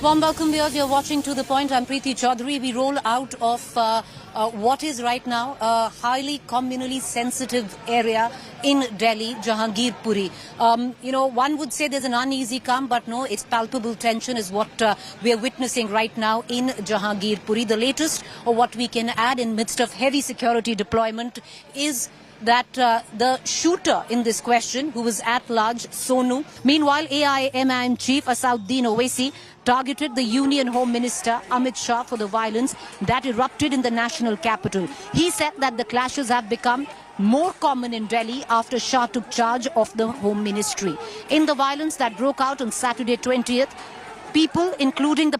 Warm welcome, viewers. You're watching To The Point. I'm Preeti Choudhary. We roll out of what is right now a highly communally sensitive area in Delhi, Jahangirpuri. One would say there's an uneasy calm, but no, it's palpable tension is what we're witnessing right now in Jahangirpuri. The latest, or what we can add in midst of heavy security deployment, is that the shooter in this question, who was at large, Sonu. Meanwhile, AIMIM chief Asauddin Owaisi targeted the Union Home Minister Amit Shah for the violence that erupted in the national capital. He said that the clashes have become more common in Delhi after Shah took charge of the Home Ministry. In the violence that broke out on Saturday 20th, people, including the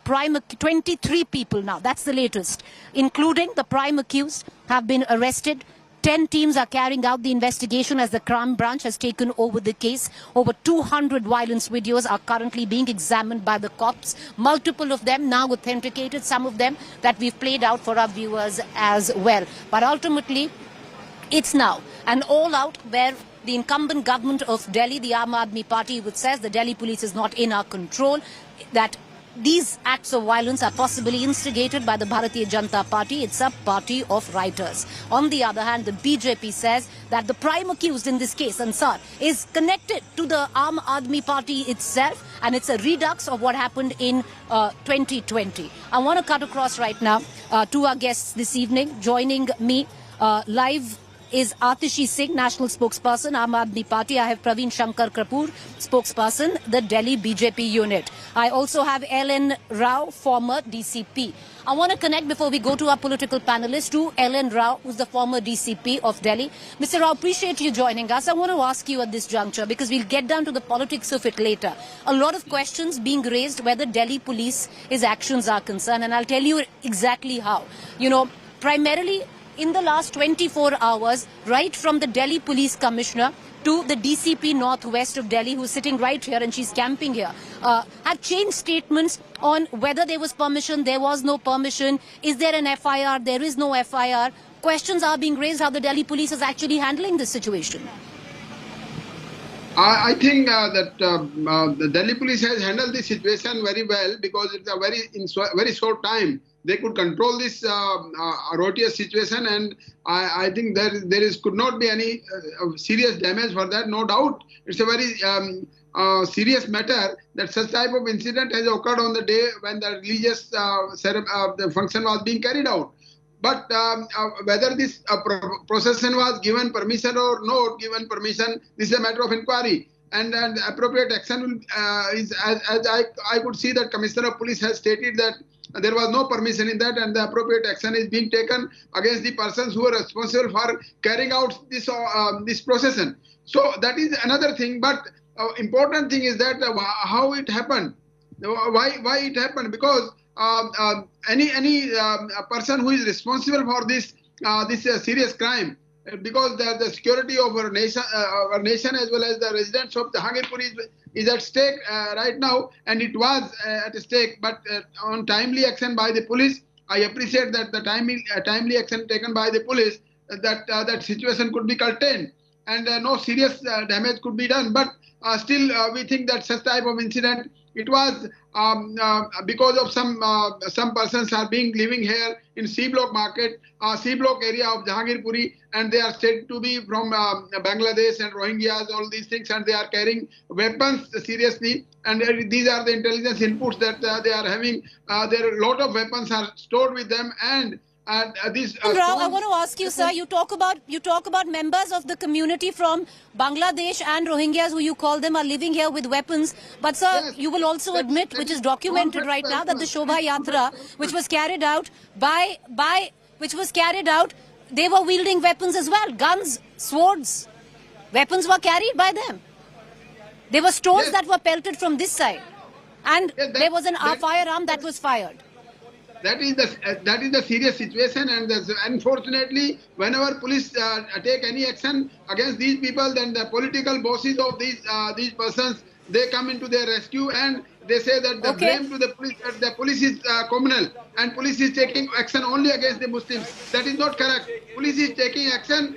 23 people now, that's the latest, including the prime accused, have been arrested. 10 teams are carrying out the investigation as the crime branch has taken over the case. Over 200 violence videos are currently being examined by the cops. Multiple of them now authenticated, some of them that we've played out for our viewers as well. But ultimately, it's now an all-out where the incumbent government of Delhi, the Aam Admi Party, which says the Delhi police is not in our control, that these acts of violence are possibly instigated by the Bharatiya Janata Party. It's a party of rioters. On the other hand, the BJP says that the prime accused in this case, Ansar, is connected to the Aam Admi Party itself, and it's a redux of what happened in 2020. I want to cut across right now to our guests this evening. Joining me live is Aatishi Singh, National Spokesperson, Aam Admi Party. I have Praveen Shankar Kapoor, Spokesperson, the Delhi BJP unit. I also have LN Rao, former DCP. I want to connect before we go to our political panelists to LN Rao, who's the former DCP of Delhi. Mr. Rao, appreciate you joining us. I want to ask you at this juncture, because we'll get down to the politics of it later. A lot of questions being raised where the Delhi police's actions are concerned, and I'll tell you exactly how. Primarily, in the last 24 hours, right from the Delhi Police Commissioner to the DCP Northwest of Delhi, who's sitting right here and she's camping here, have changed statements on whether there was permission, there was no permission, is there an FIR, there is no FIR. Questions are being raised how the Delhi Police is actually handling this situation. I think that the Delhi Police has handled this situation very well, because it's a very short time they could control this routier situation, and I think there could not be any serious damage for that. No doubt, it's a very serious matter that such type of incident has occurred on the day when the religious the function was being carried out. But whether this procession was given permission or not given permission, this is a matter of inquiry. And appropriate action is, as I could see that Commissioner of Police has stated that there was no permission in that, and the appropriate action is being taken against the persons who are responsible for carrying out this procession. So that is another thing. But important thing is that how it happened, why it happened, because any person who is responsible for this serious crime, because the security of our nation as well as the residents of Jahangirpuri is at stake right now, and it was at stake. But on timely action by the police, I appreciate that the timely action taken by the police, that situation could be contained and no serious damage could be done. But still, we think that such type of incident, it was because of some persons are living here in C block market, C block area of Jahangirpuri, and they are said to be from Bangladesh and Rohingyas, all these things, and they are carrying weapons seriously. And these are the intelligence inputs that they are having. There are a lot of weapons are stored with them, and Rao, I want to ask you, sir, you talk about members of the community from Bangladesh and Rohingyas, who you call them, are living here with weapons. But sir, yes, you will also admit, which is documented right now, that the Shobha Yatra, which was carried out they were wielding weapons as well, guns, swords. Weapons were carried by them. There were stones that were pelted from this side, and there was a firearm that was fired. That is the serious situation, and unfortunately, whenever police take any action against these people, then the political bosses of these persons, they come into their rescue, and they say that the blame to the police, that the police is communal and police is taking action only against the Muslims. That is not correct. Police is taking action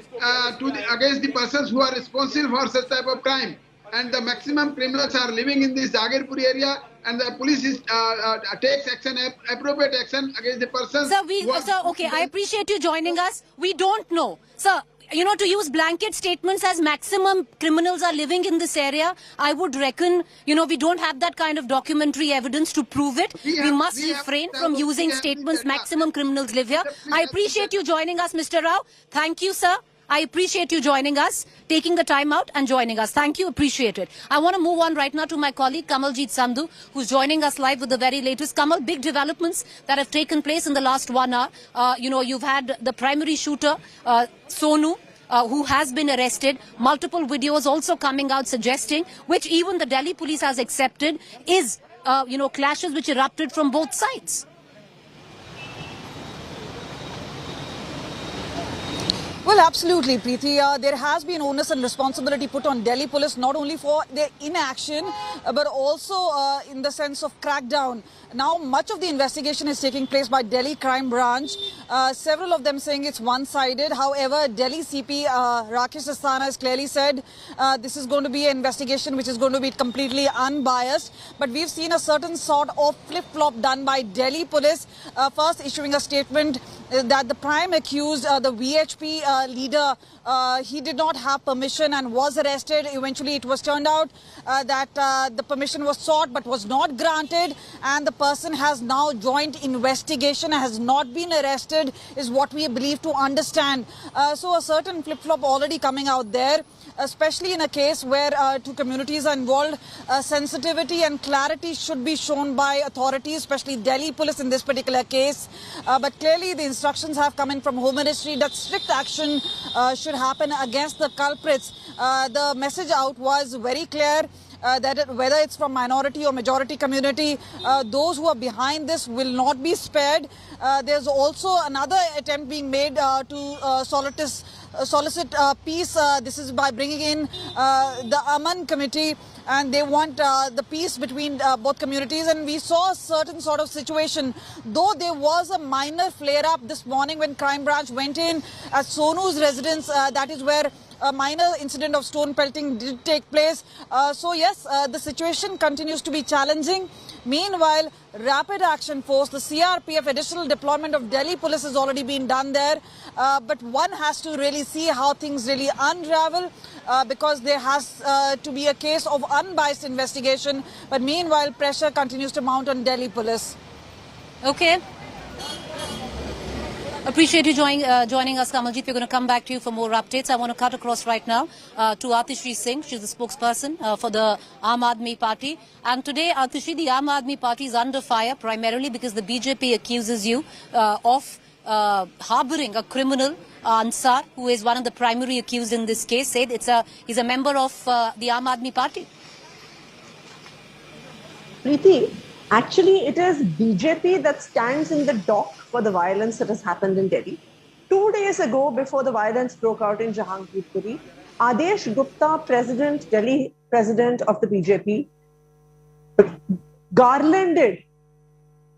against the persons who are responsible for such type of crime. and the maximum criminals are living in this Jahangirpuri area, and the police takes action, appropriate action against the person. Sir, okay, I appreciate you joining us. We don't know. Sir, to use blanket statements as maximum criminals are living in this area, I would reckon, we don't have that kind of documentary evidence to prove it. We must refrain from using statements maximum criminals live here. I appreciate you joining us, Mr. Rao. Thank you, sir. I appreciate you joining us, taking the time out and joining us. Thank you. Appreciate it. I want to move on right now to my colleague Kamaljeet Sandhu, who's joining us live with the very latest. Kamal, big developments that have taken place in the last 1 hour. You've had the primary shooter, Sonu, who has been arrested. Multiple videos also coming out suggesting, which even the Delhi police has accepted, is, clashes which erupted from both sides. Well, absolutely, Preeti. There has been onus and responsibility put on Delhi police, not only for their inaction, but also in the sense of crackdown. Now, much of the investigation is taking place by Delhi Crime Branch. Several of them saying it's one-sided. However, Delhi CP Rakesh Asthana has clearly said this is going to be an investigation which is going to be completely unbiased. But we've seen a certain sort of flip-flop done by Delhi police, first issuing a statement that the prime accused, the VHP leader, he did not have permission and was arrested. Eventually, it was turned out that the permission was sought but was not granted, and the person has now joined investigation, has not been arrested, is what we believe to understand. So a certain flip-flop already coming out there, especially in a case where two communities are involved. Sensitivity and clarity should be shown by authorities, especially Delhi police in this particular case. But clearly the instructions have come in from Home Ministry that strict action should happen against the culprits. The message out was very clear. That whether it's from minority or majority community, those who are behind this will not be spared. There's also another attempt being made to solicit peace. This is by bringing in the Aman committee, and they want the peace between both communities. And we saw a certain sort of situation, though there was a minor flare-up this morning when Crime Branch went in at Sonu's residence. That is where a minor incident of stone pelting did take place. So yes, the situation continues to be challenging. Meanwhile, rapid action force, the CRPF, additional deployment of Delhi police has already been done there. But one has to really see how things really unravel, because there has to be a case of unbiased investigation. But meanwhile, pressure continues to mount on Delhi police. Okay. Appreciate you joining us, Kamaljeet. We're going to come back to you for more updates. I want to cut across right now to Aatishi Singh. She's the spokesperson for the Aam Aadmi Party. And today, Aatishi, the Aam Aadmi Party is under fire primarily because the BJP accuses you of harboring a criminal, Ansar, who is one of the primary accused in this case. Said he's a member of the Aam Aadmi Party. Preeti, actually, it is BJP that stands in the dock for the violence that has happened in Delhi. 2 days ago, before the violence broke out in Jahangirpuri, Adesh Gupta, Delhi president of the BJP, garlanded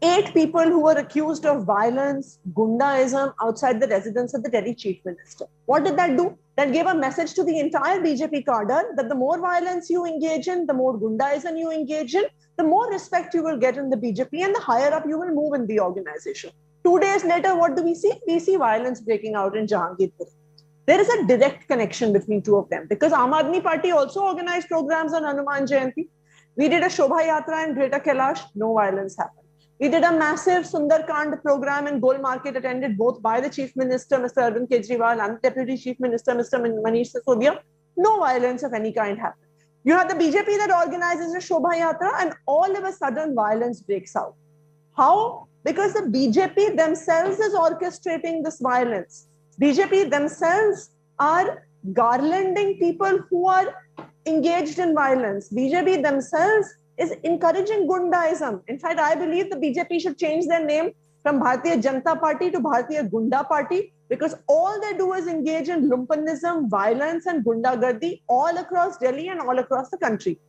8 people who were accused of violence, gundaism outside the residence of the Delhi chief minister. What did that do? That gave a message to the entire BJP cadre that the more violence you engage in, the more gundaism you engage in, the more respect you will get in the BJP and the higher up you will move in the organization. 2 days later, what do we see? We see violence breaking out in Jahangirpur. There is a direct connection between two of them because Aam Aadmi Party also organized programs on Hanuman Jayanti. We did a Shobha Yatra in Greater Kailash, no violence happened. We did a massive Sundarkand program in Gol Market attended both by the Chief Minister, Mr. Arvind Kejriwal, and the Deputy Chief Minister, Mr. Manish Sisodia. No violence of any kind happened. You have the BJP that organizes a Shobha Yatra and all of a sudden violence breaks out. How? Because the BJP themselves is orchestrating this violence. BJP themselves are garlanding people who are engaged in violence. BJP themselves is encouraging gundaism. In fact, I believe the BJP should change their name from Bharatiya Janata Party to Bharatiya Gunda Party because all they do is engage in lumpenism, violence and gundagardi all across Delhi and all across the country.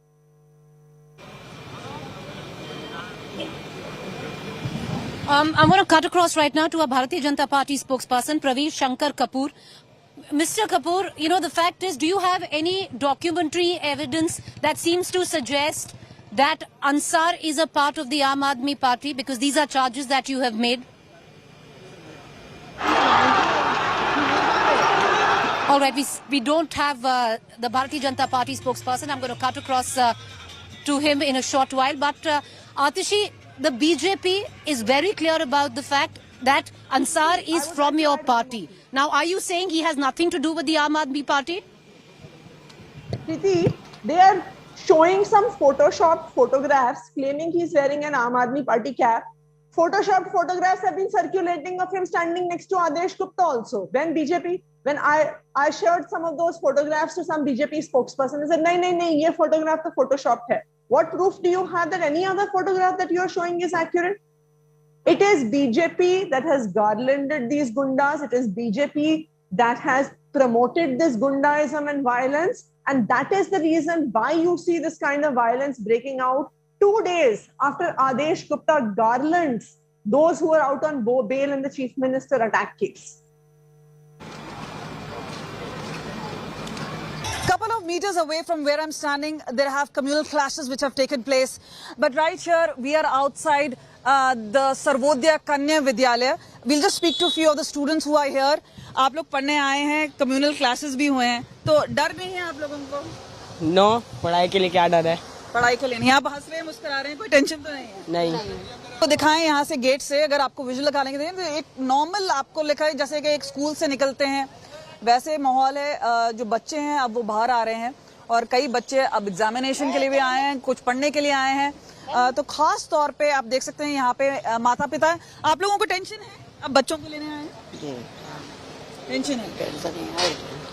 I'm going to cut across right now to a Bharatiya Janata Party spokesperson, Praveen Shankar Kapoor. Mr. Kapoor, you know, the fact is, do you have any documentary evidence that seems to suggest that Ansar is a part of the Aam Aadmi Party? Because these are charges that you have made. All right, we don't have the Bharatiya Janata Party spokesperson. I'm going to cut across to him in a short while. But Aatishi, the BJP is very clear about the fact that Ansar is from your party. Now, are you saying he has nothing to do with the Aam Aadmi Party? Preeti, they are showing some photoshopped photographs claiming he's wearing an Aam Aadmi Party cap. Photoshopped photographs have been circulating of him standing next to Adesh Gupta also. When I shared some of those photographs to some BJP spokesperson, they said, no, ye photograph the photoshopped hai. What proof do you have that any other photograph that you are showing is accurate? It is BJP that has garlanded these gundas. It is BJP that has promoted this gundaism and violence. And that is the reason why you see this kind of violence breaking out 2 days after Adesh Gupta garlands those who are out on bail in the Chief Minister attack case. Couple of meters away from where I'm standing, there have communal clashes which have taken place. But right here, we are outside the Sarvodaya Kanya Vidyalaya. We'll just speak to a few of the students who are here. आप लोग पढ़ने आए हैं, communal classes भी हुए हैं, तो डर नहीं है आप लोगों को? No, पढ़ाई के लिए क्या डर है? पढ़ाई के लिए नहीं, आप हंस रहे हैं, मुस्कुरा रहे हैं, कोई टेंशन तो नहीं है? नहीं। तो दिखाएं यहाँ से गेट से, अगर आपको विजुअल दिखाने के लिए, तो एक नॉर्मल आपको लिखा है जैसे कि एक स्कूल से निकलते हैं, वैसे माहौल है। जो बच्चे हैं अब वो बाहर आ रहे हैं और कई बच्चे अब एग्जामिनेशन के लिए भी आए हैं, कुछ पढ़ने के लिए आए हैं। तो खास तौर पे आप देख सकते हैं यहाँ पे माता पिता है। आप लोगों को टेंशन है? अब बच्चों को लेने आए हैं? टेंशन है?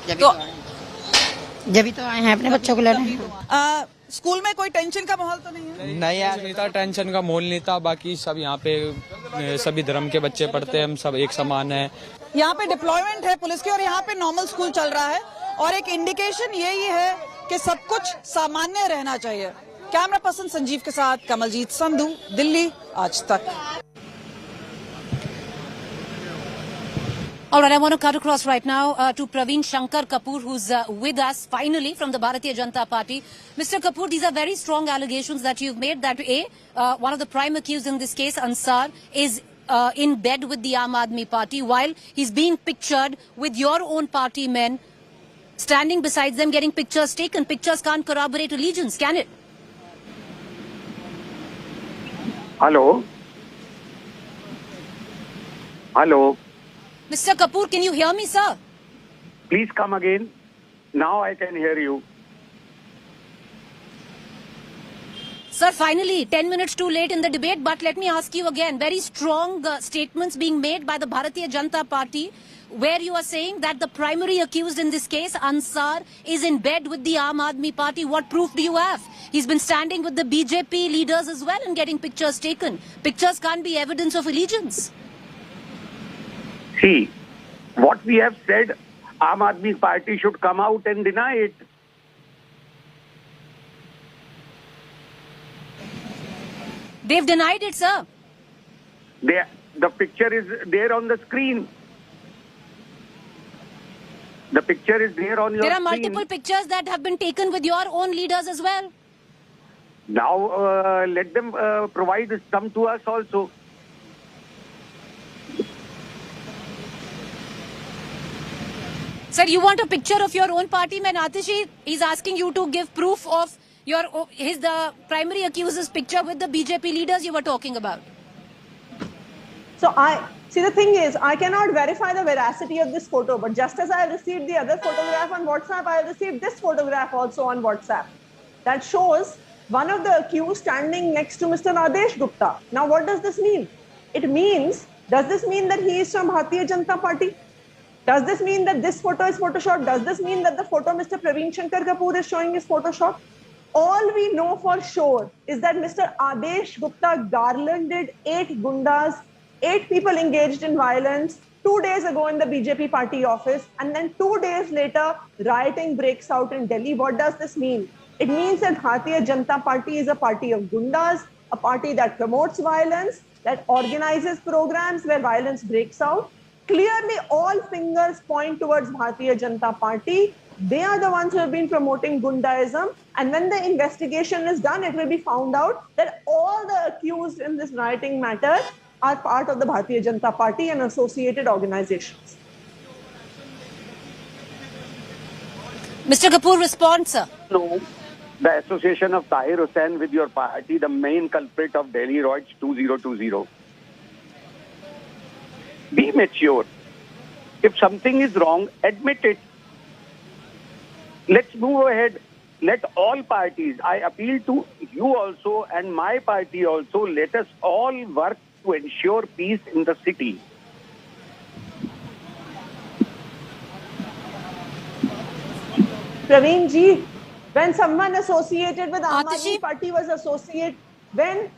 जब तो आए हैं अपने बच्चों को लेने। स्कूल में कोई टेंशन का माहौल तो नहीं है? नहीं यार, नहीं था, टेंशन का माहौल नहीं था। बाकी सब यहाँ पे सभी धर्म के बच्चे पढ़ते हैं, हम सब एक समान है। यहाँ पे डिप्लॉयमेंट है पुलिस की और यहाँ पे नॉर्मल स्कूल चल रहा है और एक इंडिकेशन यही है कि सब कुछ सामान्य रहना चाहिए। कैमरा पर्सन संजीव के साथ कमलजीत संधू, दिल्ली, आज तक। All right, I want to cut across right now to Praveen Shankar Kapoor, who's with us finally from the Bharatiya Janata Party. Mr. Kapoor, these are very strong allegations that you've made that one of the prime accused in this case, Ansar, is in bed with the Aam Aadmi Party while he's being pictured with your own party men standing beside them getting pictures taken. Pictures can't corroborate allegiance, can it? Hello? Hello? Mr. Kapoor, can you hear me, sir? Please come again. Now I can hear you. Sir, finally, 10 minutes too late in the debate, but let me ask you again. Very strong statements being made by the Bharatiya Janata Party, where you are saying that the primary accused in this case, Ansar, is in bed with the Aam Aadmi Party. What proof do you have? He's been standing with the BJP leaders as well and getting pictures taken. Pictures can't be evidence of allegiance. See, what we have said, Aam Aadmi Party should come out and deny it. They've denied it, sir. The picture is there on the screen. The picture is there on your screen. There are multiple pictures that have been taken with your own leaders as well. Now, let them provide some to us also. Sir, you want a picture of your own party man, Aatishi? He's asking you to give proof of the primary accuser's picture with the BJP leaders you were talking about. So the thing is, I cannot verify the veracity of this photo, but just as I received the other photograph on WhatsApp, I received this photograph also on WhatsApp. That shows one of the accused standing next to Mr. Adesh Gupta. Now, what does this mean? Does this mean that he is from Bharatiya Janata Party? Does this mean that this photo is photoshopped? Does this mean that the photo Mr. Praveen Shankar Kapoor is showing is photoshopped? All we know for sure is that Mr. Adesh Gupta garlanded 8 gundas, 8 people engaged in violence 2 days ago in the BJP party office, and then 2 days later, rioting breaks out in Delhi. What does this mean? It means that Bharatiya Janata Party is a party of gundas, a party that promotes violence, that organizes programs where violence breaks out. Clearly, all fingers point towards Bharatiya Janata Party. They are the ones who have been promoting gundaism. And when the investigation is done, it will be found out that all the accused in this rioting matter are part of the Bharatiya Janata Party and associated organizations. Mr. Kapoor, response, sir. No, the association of Tahir Hussain with your party, the main culprit of Delhi riots 2020. Be mature. If something is wrong, admit it. Let's move ahead. Let all parties, I appeal to you also and my party also, let us all work to ensure peace in the city. Praveen ji, when someone associated with Aam Aatishi? Aadmi Party was associated, when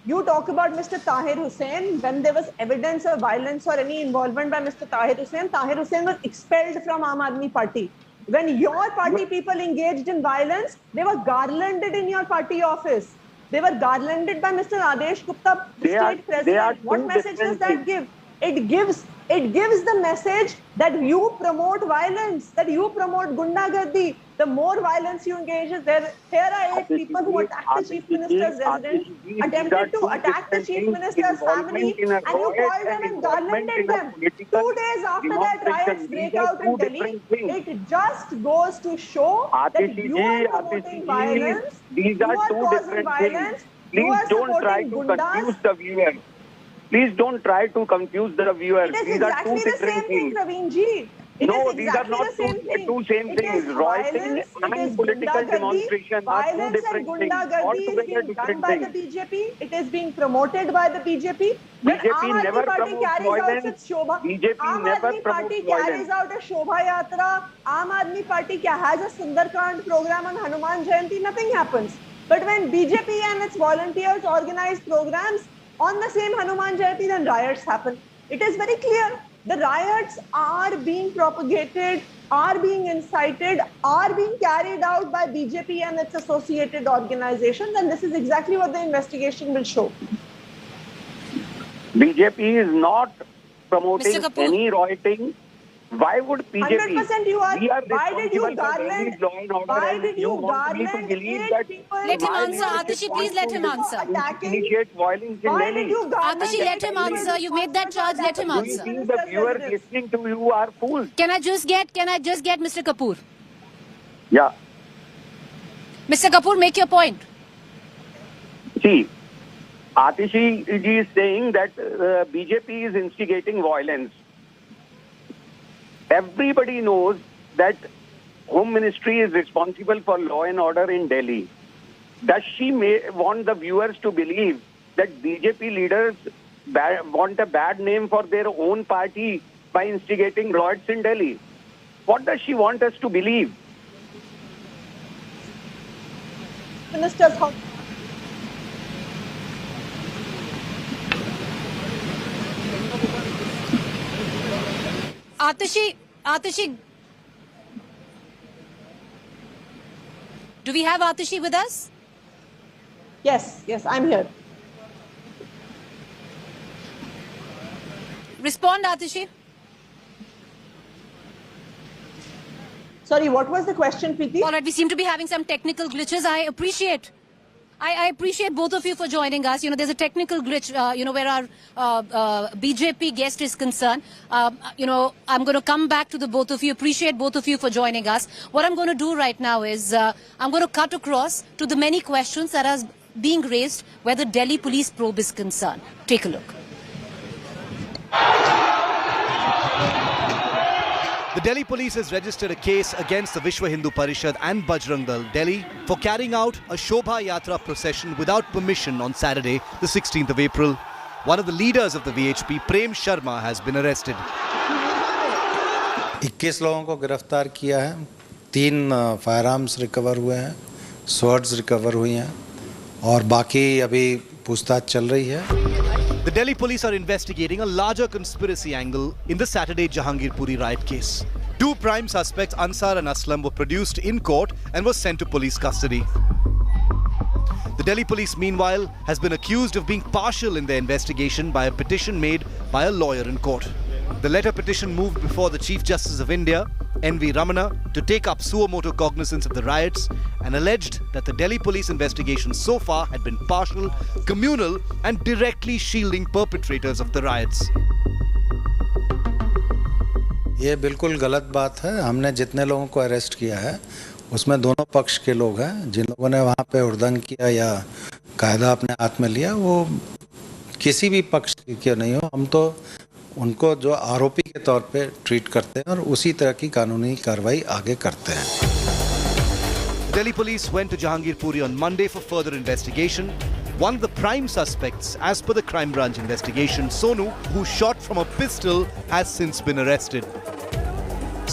you talk about Mr. Tahir Hussain, when there was evidence of violence or any involvement by Mr. Tahir Hussain was expelled from Aam Aadmi Party. When your party people engaged in violence, they were garlanded in your party office. They were garlanded by Mr. Adesh Gupta, the state president. What message does that give? It gives the message that you promote violence, that you promote gundagardi. The more violence you engage in, here are 8 people who attacked the chief minister's residence, attempted to attack the chief minister's family, and you called them and garlanded them. 2 days after that, riots break out in Delhi. It just goes to show that you are promoting violence, you are causing violence, you are supporting gundas. Please don't try to confuse the viewers. It is These exactly are two the different same thing, things. Praveen ji. No, these are not two same things. Rioting and political demonstration are two different things. Altogether is being done by the BJP. It is being promoted by the BJP. When BJP never promotes violence. BJP Aam never Aadmi promotes Party carries violence. out a Shobha Yatra. Aam Aadmi Party has a Sundarkand program on Hanuman Jayanti. Nothing happens. But when BJP and its volunteers organize programs on the same Hanuman Jayanti, then riots happen. It is very clear. The riots are being propagated, are being incited, are being carried out by BJP and its associated organizations, and this is exactly what the investigation will show. BJP is not promoting Mr. Kapoor. any rioting. Why would BJP? 100% you are. We are Why did you responsible for Delhi's garland? law and order, Why and did you want me to garland believe 8 that people? Let him my answer. leadership Aatishi, please wants let to him answer. Initiate violence in Why Delhi. did you garland? Aatishi, let him answer. You made that charge. Let him Do you answer. think the viewers listening to you are fools? Can I just get Mr. Kapoor? Yeah. Mr. Kapoor, make your point. See, Aatishi ji is saying that BJP is instigating violence. Everybody knows that Home Ministry is responsible for law and order in Delhi. Does she want the viewers to believe that BJP leaders want a bad name for their own party by instigating riots in Delhi? What does she want us to believe? Ministers, how? Aatishi, do we have Aatishi with us? Yes, I'm here. Respond, Aatishi. Sorry, what was the question, Preeti? All right, we seem to be having some technical glitches. I appreciate both of you for joining us. You know, there's a technical glitch, where our BJP guest is concerned. I'm going to come back to the both of you. Appreciate both of you for joining us. What I'm going to do right now is I'm going to cut across to the many questions that are being raised where the Delhi police probe is concerned. Take a look. The Delhi police has registered a case against the Vishwa Hindu Parishad and Bajrang Dal Delhi for carrying out a Shobha Yatra procession without permission on Saturday, the 16th of April. One of the leaders of the VHP, Prem Sharma, has been arrested. 21 लोगों को गिरफ्तार किया है, 3 firearms recover हुए हैं, swords recover हुई हैं और बाकी अभी पूछताछ चल रही है. The Delhi police are investigating a larger conspiracy angle in the Saturday Jahangirpuri riot case. 2 prime suspects, Ansar and Aslam, were produced in court and were sent to police custody. The Delhi police, meanwhile, has been accused of being partial in their investigation by a petition made by a lawyer in court. The letter petition moved before the Chief Justice of India, N.V. Ramana, to take up suo motu cognizance of the riots and alleged that the Delhi police investigation so far had been partial, communal and directly shielding perpetrators of the riots. ये बिल्कुल गलत बात है। हमने जितने लोगों को arrest किया है उसमें दोनों पक्ष के लोग हैं। जिन लोगों ने वहाँ पे हुड़दंग किया या कायदा अपने हाथ में लिया वो किसी भी पक्ष के नहीं हो, हम तो उनको जो आरोपी के तौर पे ट्रीट करते हैं और उसी तरह की कानूनी कार्रवाई आगे करते हैं। Delhi police went to Jahangirpuri on Monday for further investigation. One of the prime suspects, as per the crime branch investigation, Sonu, who shot from a pistol, has since been arrested.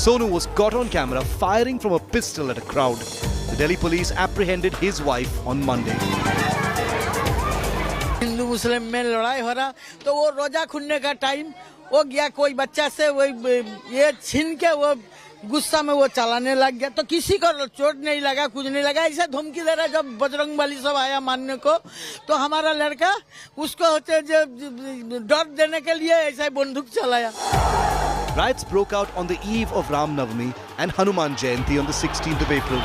Sonu was caught on camera firing from a pistol at a crowd. The Delhi police apprehended his wife on Monday. Hindu मुस्लिम में लड़ाई हो रहा तो वो रोजा खुलने का time हो गया, कोई बच्चा से वो ये छीन के वो गुस्सा में वो चलाने लग गया, तो किसी को चोट नहीं लगा, कुछ नहीं लगा। ऐसे धमकी दे रहा जब बजरंग बली सब आया मानने को, तो हमारा लड़का उसको होते डर देने के लिए ऐसा बंदूक चलाया। Riots broke out on the eve of Ram Navami and Hanuman Jayanti on the 16th of April.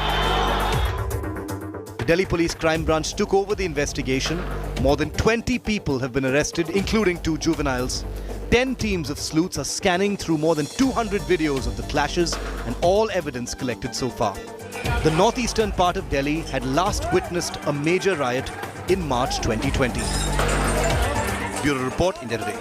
The Delhi Police Crime Branch took over the investigation. More than 20 people have been arrested, including 2 juveniles. 10 teams of sleuths are scanning through more than 200 videos of the clashes and all evidence collected so far. The northeastern part of Delhi had last witnessed a major riot in March 2020. Bureau Report, India Today.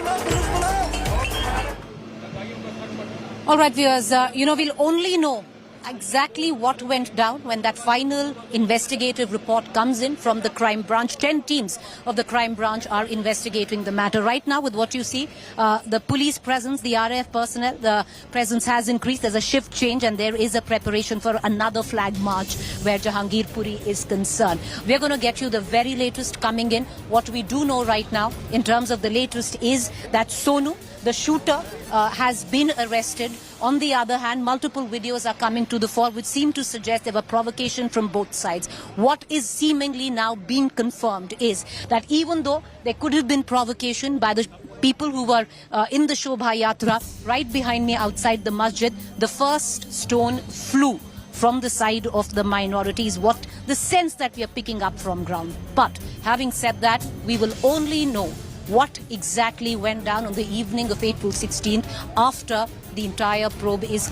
All right, viewers, we'll only know exactly what went down when that final investigative report comes in from the crime branch. 10 teams of the crime branch are investigating the matter. Right now, with what you see, the police presence, the RAF personnel, the presence has increased. There's a shift change and there is a preparation for another flag march where Jahangirpuri is concerned. We're going to get you the very latest coming in. What we do know right now in terms of the latest is that Sonu, the shooter, has been arrested. On the other hand, multiple videos are coming to the fore which seem to suggest there were provocation from both sides. What is seemingly now being confirmed is that even though there could have been provocation by the people who were in the Shobha Yatra right behind me outside the masjid, the first stone flew from the side of the minorities, what the sense that we are picking up from ground. But having said that, we will only know what exactly went down on the evening of April 16th after the entire probe is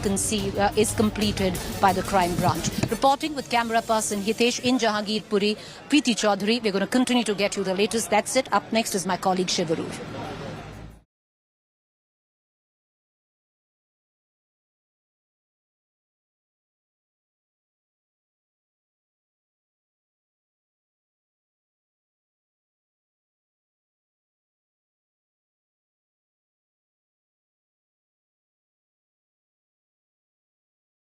completed by the crime branch. Reporting with camera person Hitesh in Jahangirpuri, Preeti Choudhary. We're going to continue to get you the latest. That's it. Up next is my colleague Shivaru.